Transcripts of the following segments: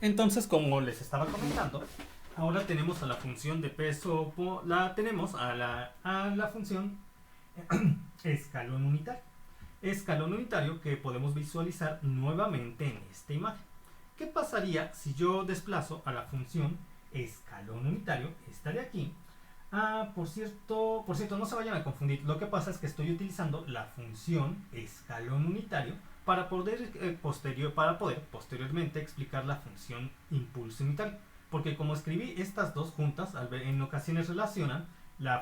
Entonces, como les estaba comentando, ahora tenemos a la función de peso, tenemos a la función escalón unitario. Escalón unitario que podemos visualizar nuevamente en esta imagen. ¿Qué pasaría si yo desplazo a la función escalón unitario? Estaré aquí. Por cierto, no se vayan a confundir. Lo que pasa es que estoy utilizando la función escalón unitario para poder posteriormente explicar la función impulso unitario. Porque como escribí estas dos juntas, en ocasiones relacionan la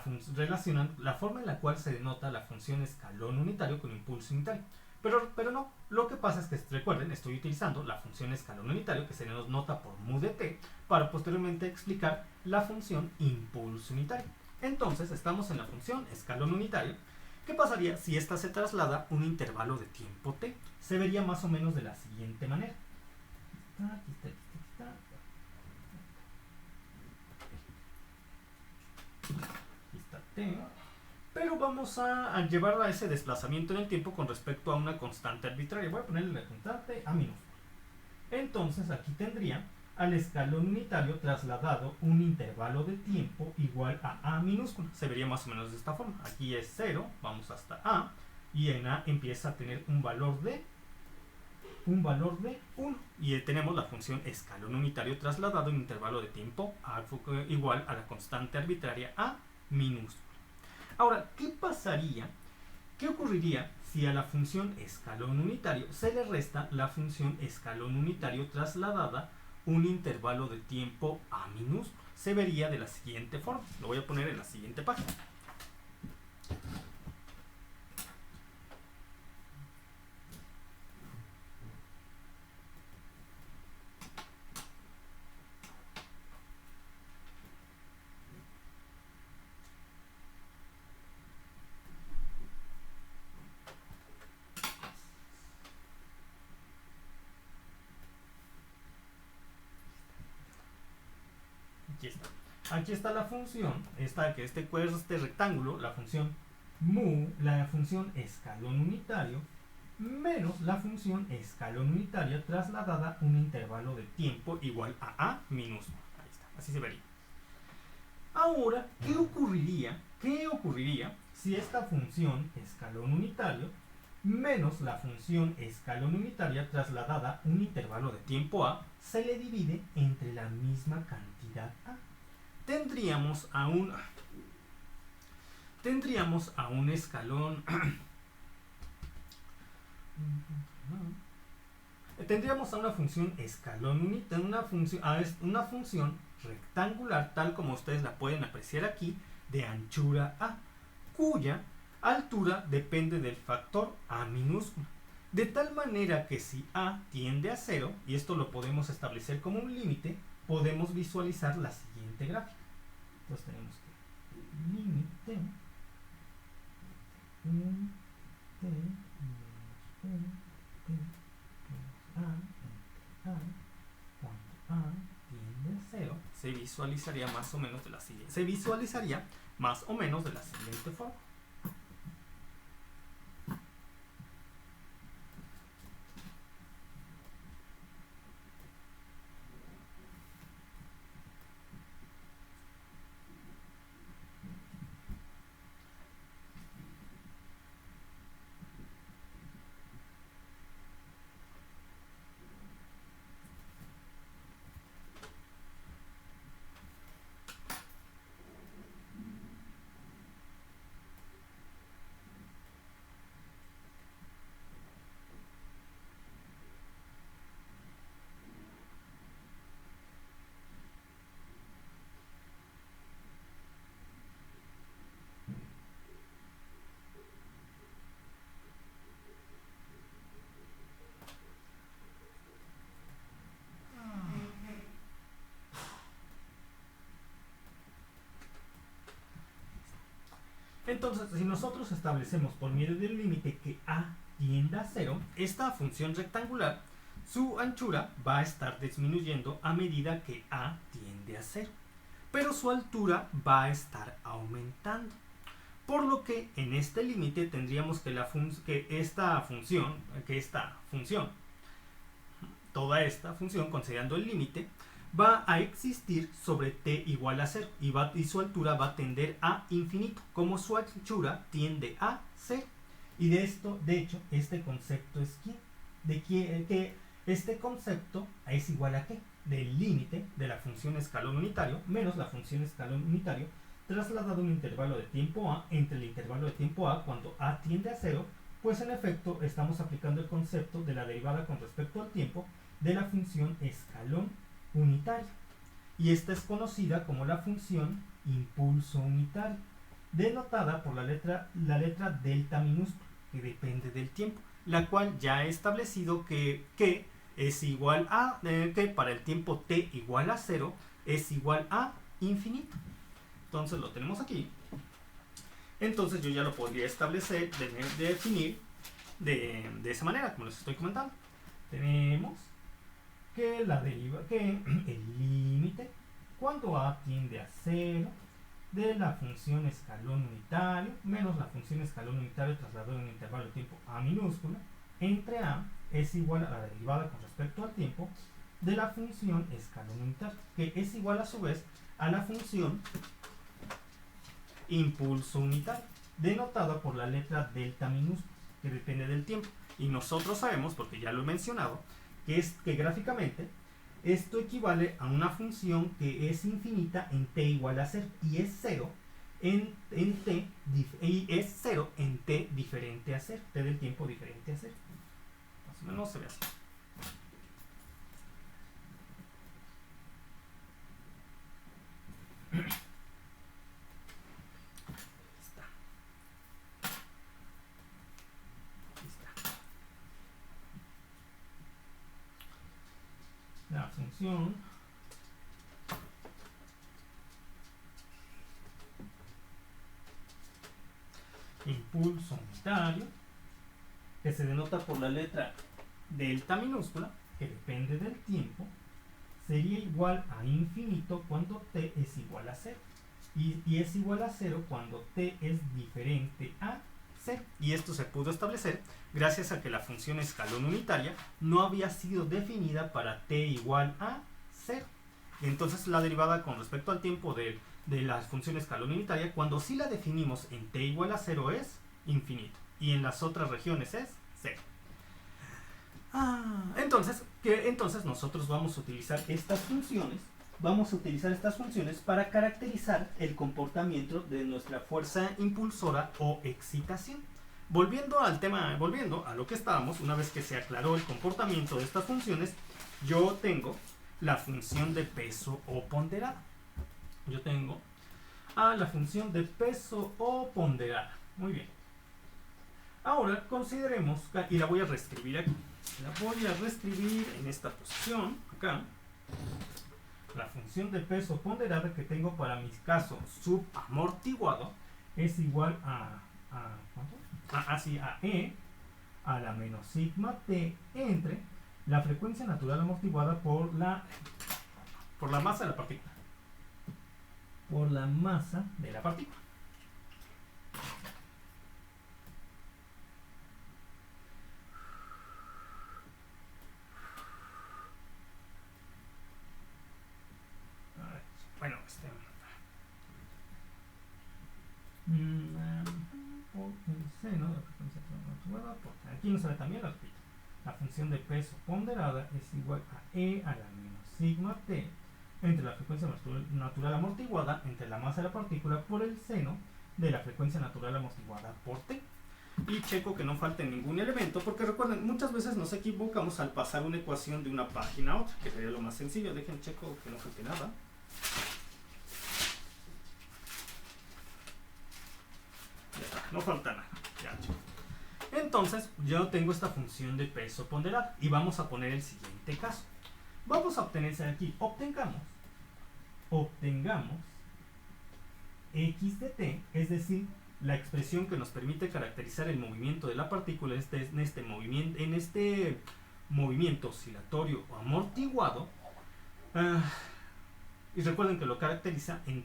forma en la cual se denota la función escalón unitario con impulso unitario. Pero no, lo que pasa es que, recuerden, estoy utilizando la función escalón unitario, que se denota por mu de t, para posteriormente explicar la función impulso unitario. Entonces, estamos en la función escalón unitario. ¿Qué pasaría si esta se traslada un intervalo de tiempo t? Se vería más o menos de la siguiente manera. Aquí está t. Pero vamos a llevar a ese desplazamiento en el tiempo con respecto a una constante arbitraria. Voy a ponerle la constante a minúscula. Entonces aquí tendría al escalón unitario trasladado un intervalo de tiempo igual a minúscula. Se vería más o menos de esta forma. Aquí es 0, vamos hasta a, y en a empieza a tener un valor de 1. Y tenemos la función escalón unitario trasladado en un intervalo de tiempo igual a la constante arbitraria a minúscula. Ahora, ¿qué ocurriría si a la función escalón unitario se le resta la función escalón unitario trasladada un intervalo de tiempo a minúscula? Se vería de la siguiente forma. Lo voy a poner en la siguiente página. Aquí está la función, este rectángulo, la función mu, la función escalón unitario, menos la función escalón unitaria trasladada un intervalo de tiempo igual a minúscula. Ahí está, así se vería. Ahora, ¿qué ocurriría si esta función escalón unitario menos la función escalón unitaria trasladada un intervalo de tiempo a se le divide entre la misma cantidad a? Tendríamos a un escalón tendríamos a una función escalón unitario, una función rectangular, tal como ustedes la pueden apreciar aquí, de anchura a, cuya altura depende del factor a minúscula. De tal manera que si a tiende a 0, y esto lo podemos establecer como un límite, podemos visualizar la siguiente gráfica. Entonces tenemos que límite t cuando a tiende a 0, se visualizaría más o menos de la siguiente forma. Entonces, si nosotros establecemos por medio del límite que a tiende a 0, esta función rectangular, su anchura va a estar disminuyendo a medida que a tiende a 0, pero su altura va a estar aumentando. Por lo que en este límite tendríamos que esta función toda esta función, considerando el límite, va a existir sobre t igual a 0 y su altura va a tender a infinito, como su anchura tiende a 0. Y de hecho, este concepto es que este concepto es igual a ¿qué? Del límite de la función escalón unitario menos la función escalón unitario trasladado a un intervalo de tiempo a entre el intervalo de tiempo a cuando a tiende a 0, pues en efecto estamos aplicando el concepto de la derivada con respecto al tiempo de la función escalón unitario. Y esta es conocida como la función impulso unitario, denotada por la letra delta minúscula, que depende del tiempo, la cual ya he establecido que es igual a, que para el tiempo t igual a 0 es igual a infinito. Entonces lo tenemos aquí. Entonces yo ya lo podría establecer, definir de esa manera, como les estoy comentando. Tenemos que el límite cuando a tiende a 0 de la función escalón unitario menos la función escalón unitario trasladado en un intervalo de tiempo a minúscula entre a es igual a la derivada con respecto al tiempo de la función escalón unitario, que es igual a su vez a la función impulso unitario, denotada por la letra delta minúscula, que depende del tiempo. Y nosotros sabemos, porque ya lo he mencionado, que gráficamente esto equivale a una función que es infinita en t igual a 0 y es 0 en t diferente a 0, t del tiempo diferente a 0. Más o menos se ve así. La función impulso unitario, que se denota por la letra delta minúscula, que depende del tiempo, sería igual a infinito cuando t es igual a 0. Y es igual a 0 cuando t es diferente a 0. Y esto se pudo establecer gracias a que la función escalón unitaria no había sido definida para t igual a 0. Y entonces la derivada con respecto al tiempo de la función escalón unitaria, cuando sí la definimos en t igual a 0 es infinito. Y en las otras regiones es 0. Entonces nosotros vamos a utilizar estas funciones. Para caracterizar el comportamiento de nuestra fuerza impulsora o excitación. Volviendo a lo que estábamos, una vez que se aclaró el comportamiento de estas funciones, yo tengo la función de peso o ponderada. Yo tengo la función de peso o ponderada. Muy bien. Ahora consideremos, y la voy a reescribir aquí. La voy a reescribir en esta posición, acá. La función de peso ponderada que tengo para mi caso subamortiguado es igual ¿cuánto? A E a la menos sigma T entre la frecuencia natural amortiguada por la masa de la partícula. Por la masa de la partícula. Bueno, por el seno de la frecuencia amortiguada, porque aquí nos sale también, lo repito. La función de peso ponderada es igual a E a la menos sigma T entre la frecuencia natural amortiguada entre la masa de la partícula por el seno de la frecuencia natural amortiguada por T. Y checo que no falte ningún elemento, porque recuerden, muchas veces nos equivocamos al pasar una ecuación de una página a otra, que sería lo más sencillo. Dejen checo que no falte nada. Ya está, no falta nada. Ya, checo. Entonces, yo tengo esta función de peso ponderado y vamos a poner el siguiente caso. Vamos a obtenerse aquí. Obtengamos x de t, es decir, la expresión que nos permite caracterizar el movimiento de la partícula en este movimiento oscilatorio o amortiguado. Y recuerden que lo caracteriza en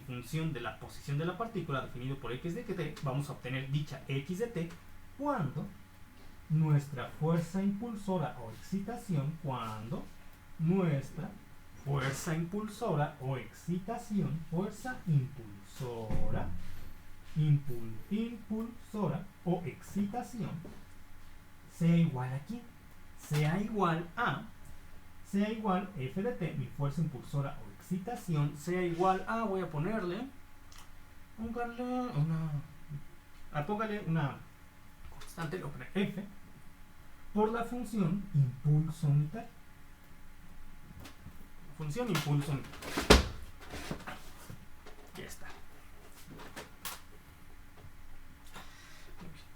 función de la posición de la partícula definido por x de t. Vamos a obtener dicha x de t cuando nuestra fuerza impulsora o excitación cuando nuestra fuerza impulsora o excitación, fuerza impulsora, impulsora o excitación sea igual a ¿quién? Sea igual a F de t, mi fuerza impulsora o excitación, sea igual a, voy a póngale una constante, lo pone F, por la función impulso unitario. Función impulso unitario. Ya está.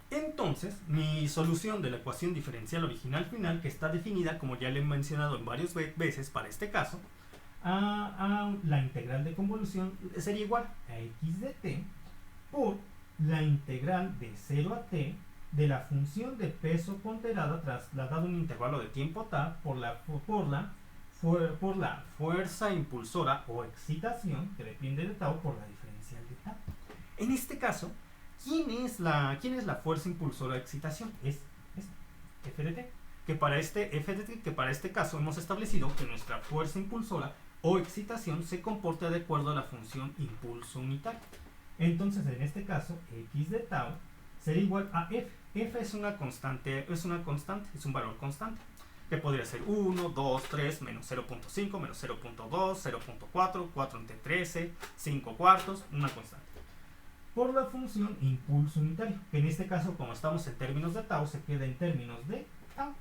Entonces, mi solución de la ecuación diferencial original final, que está definida, como ya le he mencionado en varias veces para este caso, a la integral de convolución, sería igual a x de t por la integral de 0 a t de la función de peso ponderada trasladado un intervalo de tiempo t por la fuerza impulsora o excitación que depende de tau por la diferencial de tau. En este caso, ¿quién es la fuerza impulsora o excitación? Es F de t. Que para este caso hemos establecido que nuestra fuerza impulsora o excitación se comporta de acuerdo a la función impulso unitario. Entonces, en este caso, x de tau será igual a F. F es una constante, es un valor constante, que podría ser 1, 2, 3, menos 0.5, menos 0.2, 0.4, 4 entre 13, 5 cuartos, una constante. Por la función impulso unitario, que en este caso, como estamos en términos de tau, se queda en términos de tau.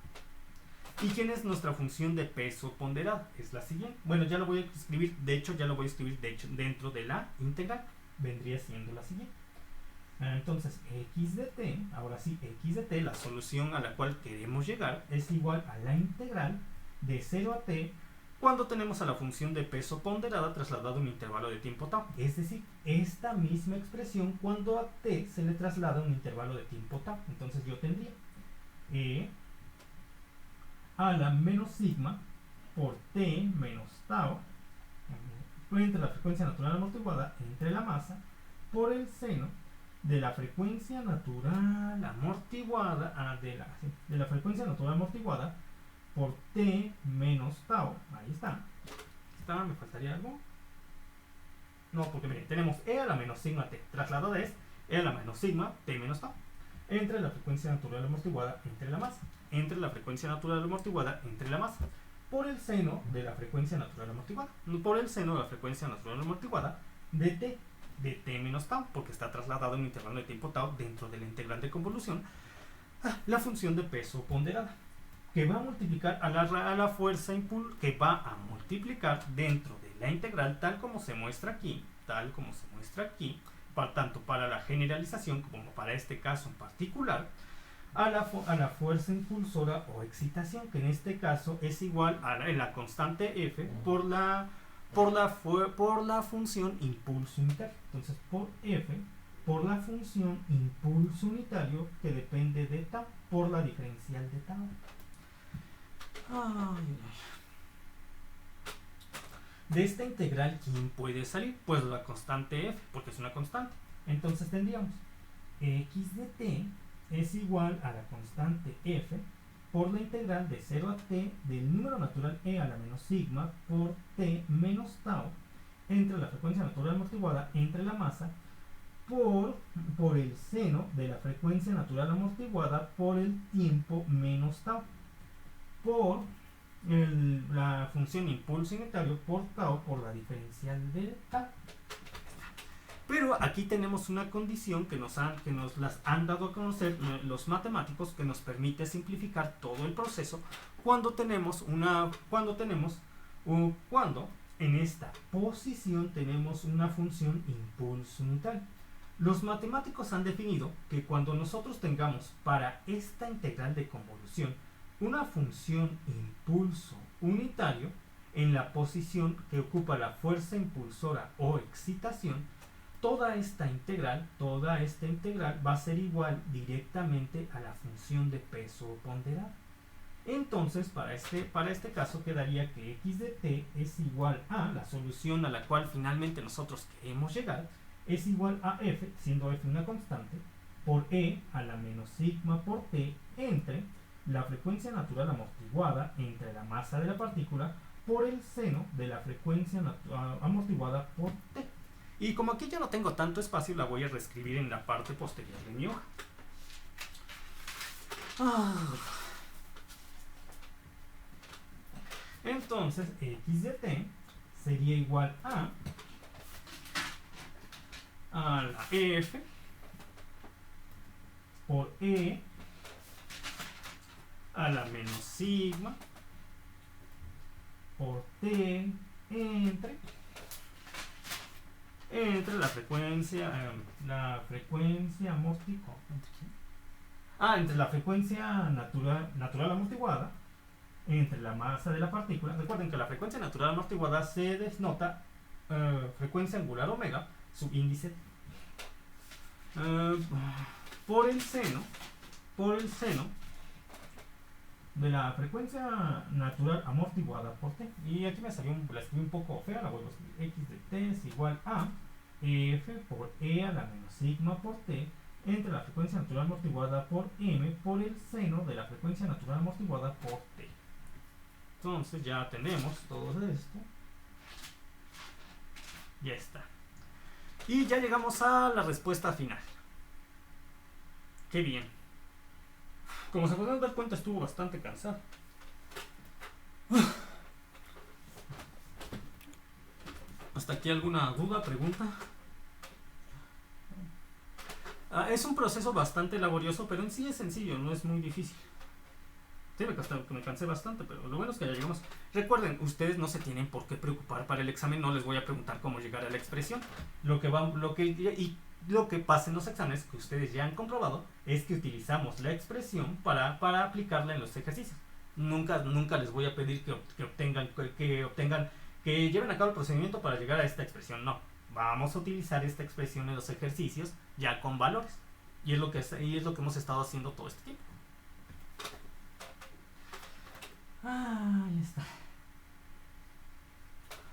¿Y quién es nuestra función de peso ponderado? Es la siguiente. Bueno, ya lo voy a escribir, dentro de la integral. Vendría siendo la siguiente. Entonces, x de t, ahora sí, x de t, la solución a la cual queremos llegar, es igual a la integral de 0 a t cuando tenemos a la función de peso ponderada trasladada a un intervalo de tiempo tau. Es decir, esta misma expresión cuando a t se le traslada un intervalo de tiempo tau. Entonces yo tendría e a la menos sigma por t menos tau entre la frecuencia natural amortiguada entre la masa por el seno de la frecuencia natural amortiguada de la frecuencia natural amortiguada por t menos tau. Ahí está. ¿Me faltaría algo? No, porque miren, tenemos e a la menos sigma t. Trasladada es e a la menos sigma t menos tau entre la frecuencia natural amortiguada entre la masa. Entre la frecuencia natural amortiguada entre la masa por el seno de la frecuencia natural amortiguada. Por el seno de la frecuencia natural amortiguada de t menos tau, porque está trasladado en un intervalo de tiempo tau dentro de la integral de convolución, la función de peso ponderada, que va a multiplicar a la fuerza que va a multiplicar dentro de la integral tal como se muestra aquí, tanto para la generalización como para este caso en particular, a la fuerza impulsora o excitación, que en este caso es igual a la constante F por la función impulso unitario. Entonces, por F, por la función impulso unitario que depende de tau, por la diferencial de tau. De esta integral, ¿quién puede salir? Pues la constante F, porque es una constante. Entonces tendríamos x de t es igual a la constante F por la integral de 0 a t del número natural e a la menos sigma por t menos tau entre la frecuencia natural amortiguada entre la masa por el seno de la frecuencia natural amortiguada por el tiempo menos tau por la función impulso unitario por tau por la diferencial de tau. Pero aquí tenemos una condición que nos las han dado a conocer los matemáticos, que nos permite simplificar todo el proceso cuando en esta posición tenemos una función impulso unitario. Los matemáticos han definido que cuando nosotros tengamos para esta integral de convolución una función impulso unitario en la posición que ocupa la fuerza impulsora o excitación, toda esta integral va a ser igual directamente a la función de peso ponderado. Entonces, para este caso quedaría que x de t es igual a la solución a la cual finalmente nosotros queremos llegar, es igual a f, siendo f una constante, por E a la menos sigma por T entre la frecuencia natural amortiguada entre la masa de la partícula por el seno de la frecuencia amortiguada por T. Y como aquí ya no tengo tanto espacio, la voy a reescribir en la parte posterior de mi hoja. Entonces, x de t sería igual a la f por e a la menos sigma por t entre la frecuencia amortiguada, entre la frecuencia natural amortiguada entre la masa de la partícula. Recuerden que la frecuencia natural amortiguada se denota frecuencia angular omega subíndice por el seno de la frecuencia natural amortiguada por t. Y aquí me salió la escribí un poco fea, la vuelvo a escribir. X de t es igual a f por e a la menos sigma por t entre la frecuencia natural amortiguada por m por el seno de la frecuencia natural amortiguada por t. Entonces ya tenemos todo esto. Ya está. Y ya llegamos a la respuesta final. Qué bien. Como se podrán dar cuenta, estuvo bastante cansado. ¿Hasta aquí alguna duda, pregunta? Es un proceso bastante laborioso, pero en sí es sencillo, no es muy difícil. Sí, me cansé bastante, pero lo bueno es que ya llegamos. Recuerden, ustedes no se tienen por qué preocupar para el examen, no les voy a preguntar cómo llegar a la expresión. Lo que pasa en los exámenes, que ustedes ya han comprobado, es que utilizamos la expresión para aplicarla en los ejercicios. Nunca les voy a pedir que lleven a cabo el procedimiento para llegar a esta expresión. No, vamos a utilizar esta expresión en los ejercicios ya con valores. Y es lo que hemos estado haciendo todo este tiempo. Ahí está.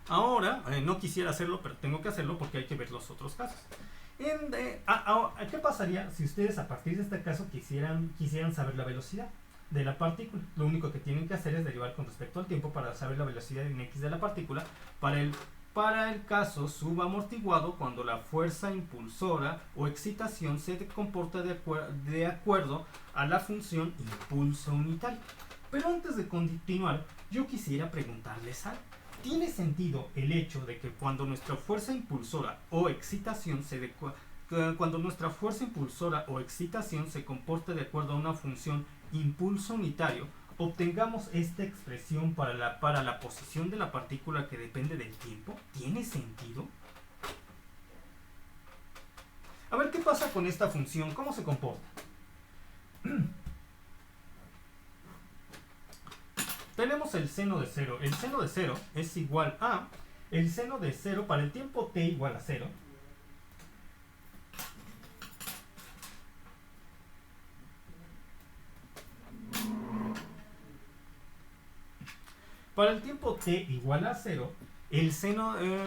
Ahora, no quisiera hacerlo, pero tengo que hacerlo porque hay que ver los otros casos. ¿Qué pasaría si ustedes a partir de este caso quisieran saber la velocidad de la partícula? Lo único que tienen que hacer es derivar con respecto al tiempo para saber la velocidad en x de la partícula para el caso subamortiguado, cuando la fuerza impulsora o excitación se comporta de acuerdo a la función impulso unitario. Pero antes de continuar, yo quisiera preguntarles algo. ¿Tiene sentido el hecho de que cuando nuestra fuerza impulsora o excitación se comporte de acuerdo a una función impulso unitario, obtengamos esta expresión para la posición de la partícula que depende del tiempo? ¿Tiene sentido? A ver, ¿qué pasa con esta función? ¿Cómo se comporta? Tenemos el seno de 0. El seno de 0 es igual a el seno de 0 para el tiempo t igual a 0. Para el tiempo t igual a 0,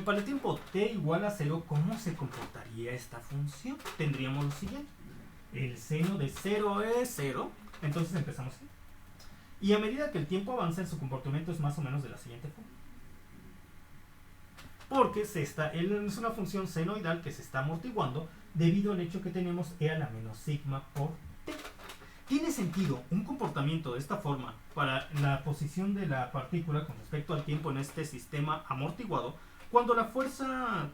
para el tiempo t igual a 0, ¿cómo se comportaría esta función? Tendríamos lo siguiente. El seno de 0 es 0, entonces empezamos aquí. Y a medida que el tiempo avanza, su comportamiento es más o menos de la siguiente forma. Porque es una función senoidal que se está amortiguando debido al hecho que tenemos e a la menos sigma por t. ¿Tiene sentido un comportamiento de esta forma para la posición de la partícula con respecto al tiempo en este sistema amortiguado cuando la fuerza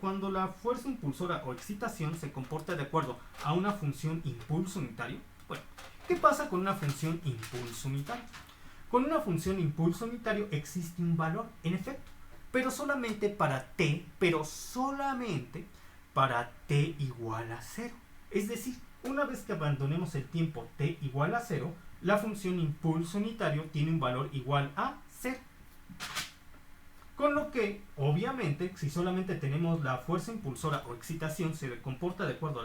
impulsora o excitación se comporta de acuerdo a una función impulso unitario? Bueno, ¿qué pasa con una función impulso unitario? Con una función impulso unitario existe un valor, en efecto, pero solamente para t igual a 0. Es decir, una vez que abandonemos el tiempo t igual a 0, la función impulso unitario tiene un valor igual a 0. Con lo que, obviamente, si solamente tenemos la fuerza impulsora o excitación se comporta de acuerdo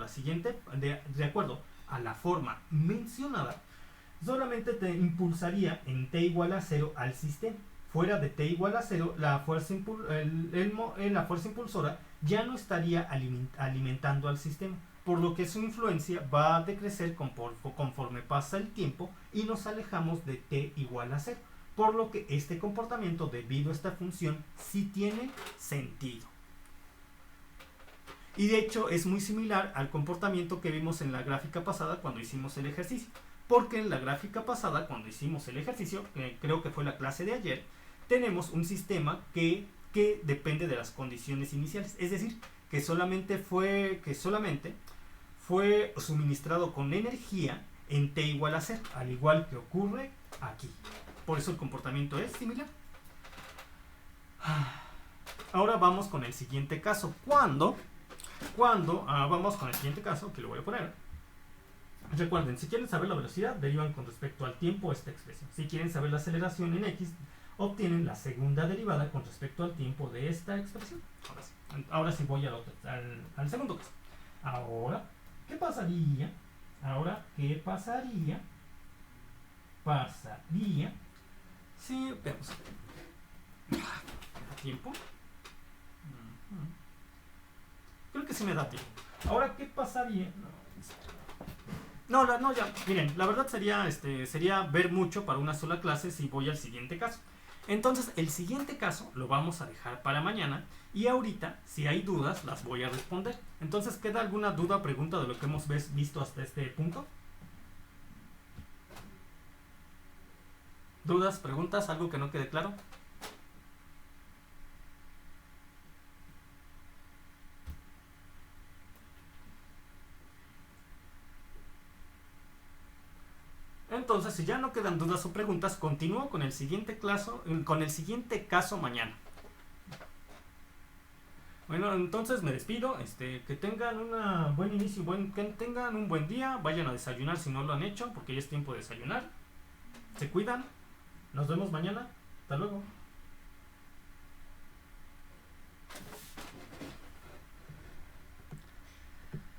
a la forma mencionada, solamente te impulsaría en t igual a 0 al sistema. Fuera de t igual a 0, la fuerza impulsora ya no estaría alimentando al sistema, por lo que su influencia va a decrecer conforme pasa el tiempo y nos alejamos de t igual a 0, por lo que este comportamiento debido a esta función sí tiene sentido. Y de hecho es muy similar al comportamiento que vimos en la gráfica pasada cuando hicimos el ejercicio, porque en la gráfica pasada cuando hicimos el ejercicio, que creo que fue la clase de ayer, tenemos un sistema que depende de las condiciones iniciales, es decir, que solamente fue suministrado con energía en t igual a 0, al igual que ocurre aquí. Por eso el comportamiento es similar. Ahora vamos con el siguiente caso. Vamos con el siguiente caso, que lo voy a poner. Recuerden, si quieren saber la velocidad, derivan con respecto al tiempo esta expresión. Si quieren saber la aceleración en x, obtienen la segunda derivada con respecto al tiempo de esta expresión. Ahora sí voy al segundo caso. Ahora, ¿qué pasaría? Pasaría si vemos tiempo. Creo que sí me da tiempo. Ahora, ¿qué pasaría? No, ya. Miren, la verdad sería ver mucho para una sola clase si voy al siguiente caso. Entonces, el siguiente caso lo vamos a dejar para mañana y ahorita, si hay dudas, las voy a responder. Entonces, ¿queda alguna duda o pregunta de lo que hemos visto hasta este punto? ¿Dudas, preguntas, algo que no quede claro? Entonces, si ya no quedan dudas o preguntas, continúo con el siguiente caso mañana. Bueno, entonces me despido. Que tengan un buen inicio, que tengan un buen día. Vayan a desayunar si no lo han hecho, porque ya es tiempo de desayunar. Se cuidan. Nos vemos mañana. Hasta luego.